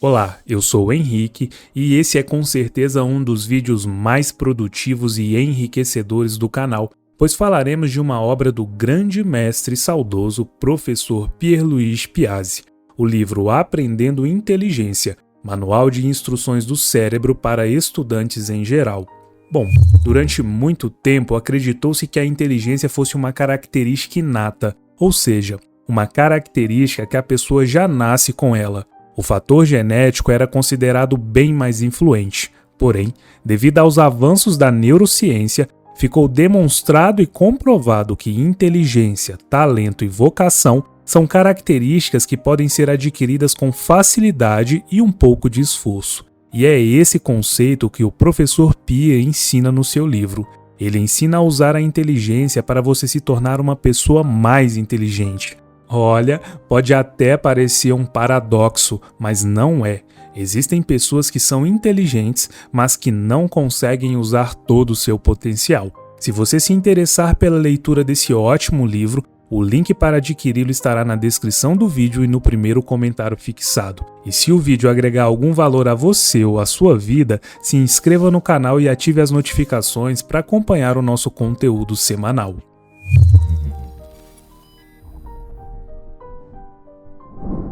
Olá, eu sou o Henrique e esse é com certeza um dos vídeos mais produtivos e enriquecedores do canal, pois falaremos de uma obra do grande mestre e saudoso professor Pierluigi Piazzi, o livro Aprendendo Inteligência, Manual de Instruções do Cérebro para Estudantes em Geral. Bom, durante muito tempo acreditou-se que a inteligência fosse uma característica inata, ou seja, uma característica que a pessoa já nasce com ela. O fator genético era considerado bem mais influente, porém, devido aos avanços da neurociência, ficou demonstrado e comprovado que inteligência, talento e vocação são características que podem ser adquiridas com facilidade e um pouco de esforço. E é esse conceito que o professor Pia ensina no seu livro. Ele ensina a usar a inteligência para você se tornar uma pessoa mais inteligente. Olha, pode até parecer um paradoxo, mas não é. Existem pessoas que são inteligentes, mas que não conseguem usar todo o seu potencial. Se você se interessar pela leitura desse ótimo livro, o link para adquiri-lo estará na descrição do vídeo e no primeiro comentário fixado. E se o vídeo agregar algum valor a você ou à sua vida, se inscreva no canal e ative as notificações para acompanhar o nosso conteúdo semanal.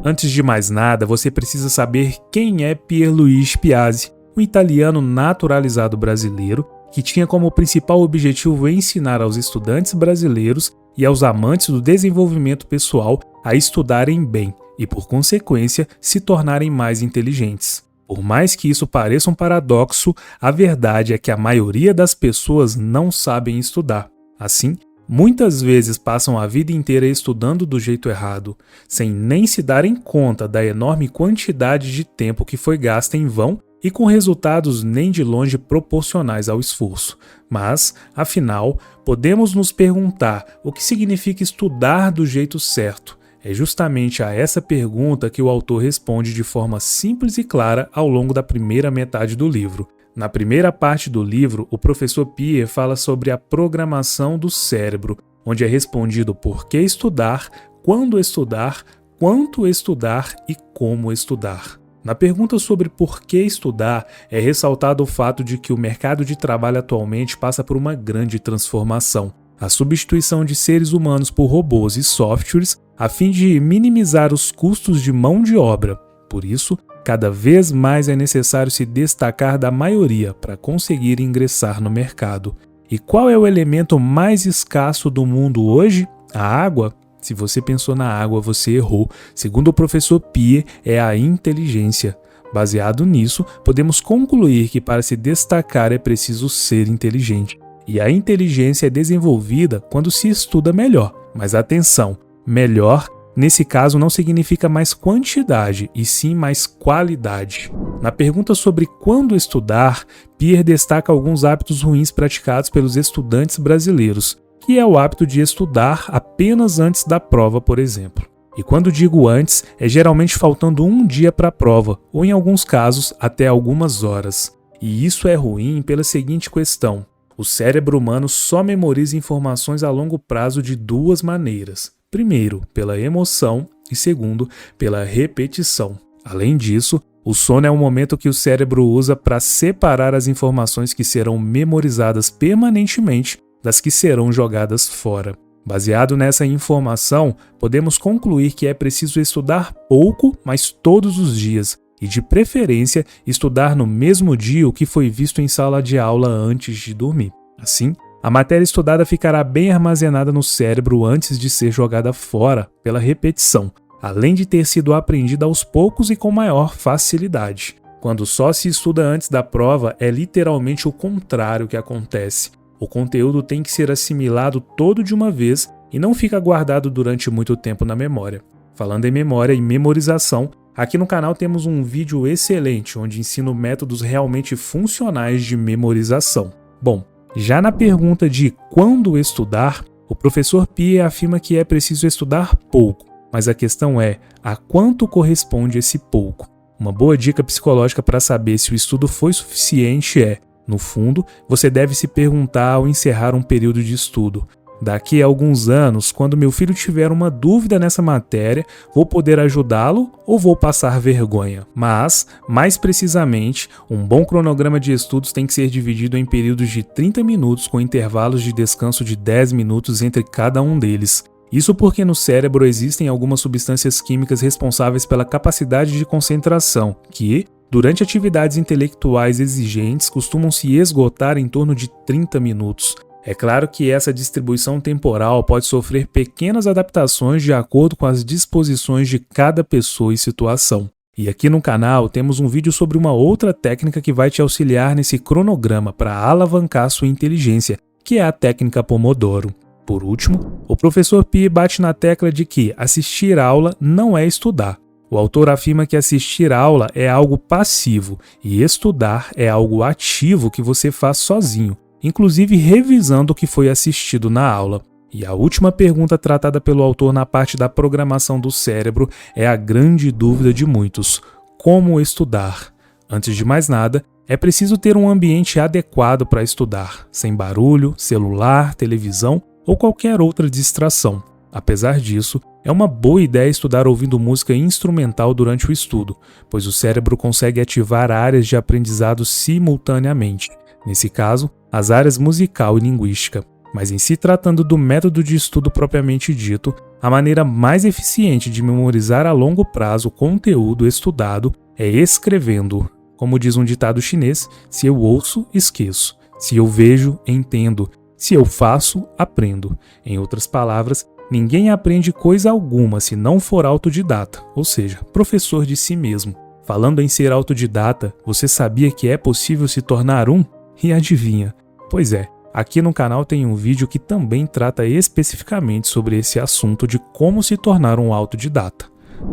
Antes de mais nada, você precisa saber quem é Pierluigi Piazzi, um italiano naturalizado brasileiro que tinha como principal objetivo ensinar aos estudantes brasileiros e aos amantes do desenvolvimento pessoal a estudarem bem e, por consequência, se tornarem mais inteligentes. Por mais que isso pareça um paradoxo, a verdade é que a maioria das pessoas não sabem estudar. Assim, muitas vezes passam a vida inteira estudando do jeito errado, sem nem se darem conta da enorme quantidade de tempo que foi gasta em vão e com resultados nem de longe proporcionais ao esforço. Mas, afinal, podemos nos perguntar o que significa estudar do jeito certo. É justamente a essa pergunta que o autor responde de forma simples e clara ao longo da primeira metade do livro. Na primeira parte do livro, o professor Pia fala sobre a programação do cérebro, onde é respondido por que estudar, quando estudar, quanto estudar e como estudar. Na pergunta sobre por que estudar, é ressaltado o fato de que o mercado de trabalho atualmente passa por uma grande transformação, a substituição de seres humanos por robôs e softwares, a fim de minimizar os custos de mão de obra. Por isso, cada vez mais é necessário se destacar da maioria para conseguir ingressar no mercado. E qual é o elemento mais escasso do mundo hoje? A água? Se você pensou na água, você errou. Segundo o professor Pia, é a inteligência. Baseado nisso, podemos concluir que para se destacar é preciso ser inteligente. E a inteligência é desenvolvida quando se estuda melhor. Mas atenção, melhor nesse caso não significa mais quantidade, e sim mais qualidade. Na pergunta sobre quando estudar, Pierre destaca alguns hábitos ruins praticados pelos estudantes brasileiros, que é o hábito de estudar apenas antes da prova, por exemplo. E quando digo antes, é geralmente faltando um dia para a prova, ou em alguns casos, até algumas horas. E isso é ruim pela seguinte questão: o cérebro humano só memoriza informações a longo prazo de duas maneiras. Primeiro, pela emoção e segundo, pela repetição. Além disso, o sono é um momento que o cérebro usa para separar as informações que serão memorizadas permanentemente das que serão jogadas fora. Baseado nessa informação, podemos concluir que é preciso estudar pouco, mas todos os dias, e de preferência, estudar no mesmo dia o que foi visto em sala de aula antes de dormir. Assim, a matéria estudada ficará bem armazenada no cérebro antes de ser jogada fora pela repetição, além de ter sido aprendida aos poucos e com maior facilidade. Quando só se estuda antes da prova, é literalmente o contrário que acontece. O conteúdo tem que ser assimilado todo de uma vez e não fica guardado durante muito tempo na memória. Falando em memória e memorização, aqui no canal temos um vídeo excelente onde ensino métodos realmente funcionais de memorização. Bom, já na pergunta de quando estudar, o professor Pia afirma que é preciso estudar pouco, mas a questão é a quanto corresponde esse pouco. Uma boa dica psicológica para saber se o estudo foi suficiente é: no fundo, você deve se perguntar ao encerrar um período de estudo: Daqui a alguns anos, quando meu filho tiver uma dúvida nessa matéria, vou poder ajudá-lo ou vou passar vergonha? Mas, mais precisamente, um bom cronograma de estudos tem que ser dividido em períodos de 30 minutos com intervalos de descanso de 10 minutos entre cada um deles. Isso porque no cérebro existem algumas substâncias químicas responsáveis pela capacidade de concentração, que, durante atividades intelectuais exigentes, costumam se esgotar em torno de 30 minutos. É claro que essa distribuição temporal pode sofrer pequenas adaptações de acordo com as disposições de cada pessoa e situação. E aqui no canal temos um vídeo sobre uma outra técnica que vai te auxiliar nesse cronograma para alavancar sua inteligência, que é a técnica Pomodoro. Por último, o professor Pierre bate na tecla de que assistir aula não é estudar. O autor afirma que assistir aula é algo passivo e estudar é algo ativo que você faz sozinho, inclusive revisando o que foi assistido na aula. E a última pergunta tratada pelo autor na parte da programação do cérebro é a grande dúvida de muitos: como estudar? Antes de mais nada, é preciso ter um ambiente adequado para estudar, sem barulho, celular, televisão ou qualquer outra distração. Apesar disso, é uma boa ideia estudar ouvindo música instrumental durante o estudo, pois o cérebro consegue ativar áreas de aprendizado simultaneamente. Nesse caso, as áreas musical e linguística. Mas em se tratando do método de estudo propriamente dito, a maneira mais eficiente de memorizar a longo prazo o conteúdo estudado é escrevendo. Como diz um ditado chinês, se eu ouço, esqueço. Se eu vejo, entendo. Se eu faço, aprendo. Em outras palavras, ninguém aprende coisa alguma se não for autodidata, ou seja, professor de si mesmo. Falando em ser autodidata, você sabia que é possível se tornar um? E adivinha? Pois é, aqui no canal tem um vídeo que também trata especificamente sobre esse assunto de como se tornar um autodidata.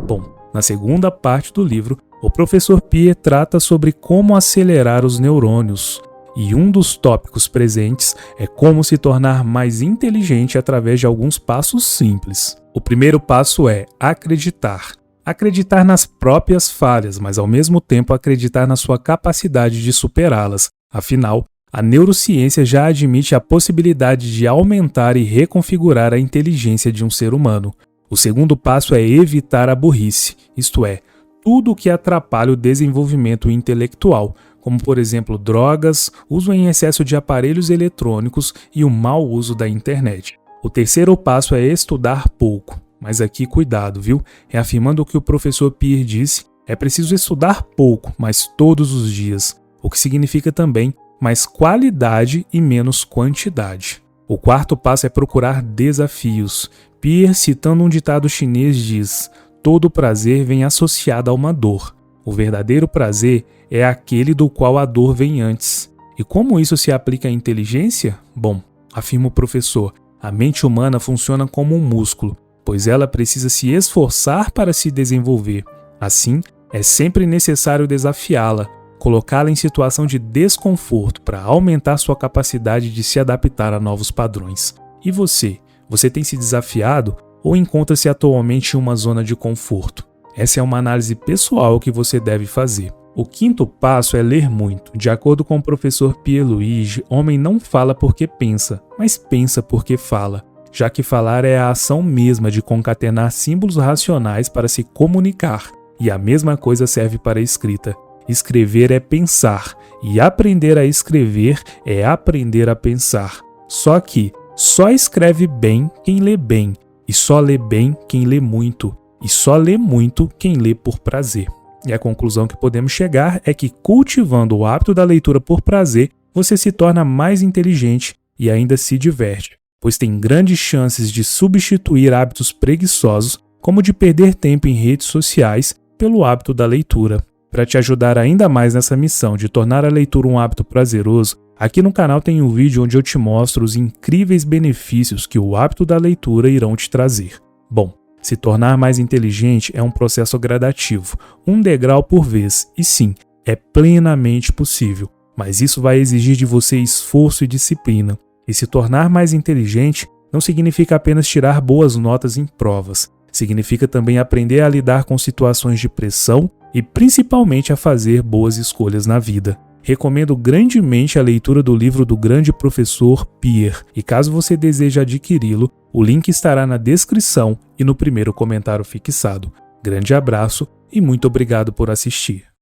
Bom, na segunda parte do livro, o professor Pierre trata sobre como acelerar os neurônios. E um dos tópicos presentes é como se tornar mais inteligente através de alguns passos simples. O primeiro passo é acreditar. Acreditar nas próprias falhas, mas ao mesmo tempo acreditar na sua capacidade de superá-las. Afinal, a neurociência já admite a possibilidade de aumentar e reconfigurar a inteligência de um ser humano. O segundo passo é evitar a burrice, isto é, tudo o que atrapalha o desenvolvimento intelectual, como por exemplo drogas, uso em excesso de aparelhos eletrônicos e o mau uso da internet. O terceiro passo é estudar pouco, mas aqui cuidado, viu? Reafirmando o que o professor Pierre disse, é preciso estudar pouco, mas todos os dias, o que significa também mais qualidade e menos quantidade. O quarto passo é procurar desafios. Pierre, citando um ditado chinês, diz: todo prazer vem associado a uma dor. O verdadeiro prazer é aquele do qual a dor vem antes. E como isso se aplica à inteligência? Bom, afirma o professor, a mente humana funciona como um músculo, pois ela precisa se esforçar para se desenvolver. Assim, é sempre necessário desafiá-la, colocá-la em situação de desconforto para aumentar sua capacidade de se adaptar a novos padrões. E você? Você tem se desafiado ou encontra-se atualmente em uma zona de conforto? Essa é uma análise pessoal que você deve fazer. O quinto passo é ler muito. De acordo com o professor Pierluigi, homem não fala porque pensa, mas pensa porque fala, já que falar é a ação mesma de concatenar símbolos racionais para se comunicar. E a mesma coisa serve para a escrita. Escrever é pensar, e aprender a escrever é aprender a pensar. Só que só escreve bem quem lê bem, e só lê bem quem lê muito, e só lê muito quem lê por prazer. E a conclusão que podemos chegar é que, cultivando o hábito da leitura por prazer, você se torna mais inteligente e ainda se diverte, pois tem grandes chances de substituir hábitos preguiçosos, como de perder tempo em redes sociais, pelo hábito da leitura. Para te ajudar ainda mais nessa missão de tornar a leitura um hábito prazeroso, aqui no canal tem um vídeo onde eu te mostro os incríveis benefícios que o hábito da leitura irão te trazer. Bom, se tornar mais inteligente é um processo gradativo, um degrau por vez, e sim, é plenamente possível, mas isso vai exigir de você esforço e disciplina. E se tornar mais inteligente não significa apenas tirar boas notas em provas, significa também aprender a lidar com situações de pressão e principalmente a fazer boas escolhas na vida. recomendo grandemente a leitura do livro do grande professor Pierre, e caso você deseje adquiri-lo, o link estará na descrição e no primeiro comentário fixado. Grande abraço e muito obrigado por assistir.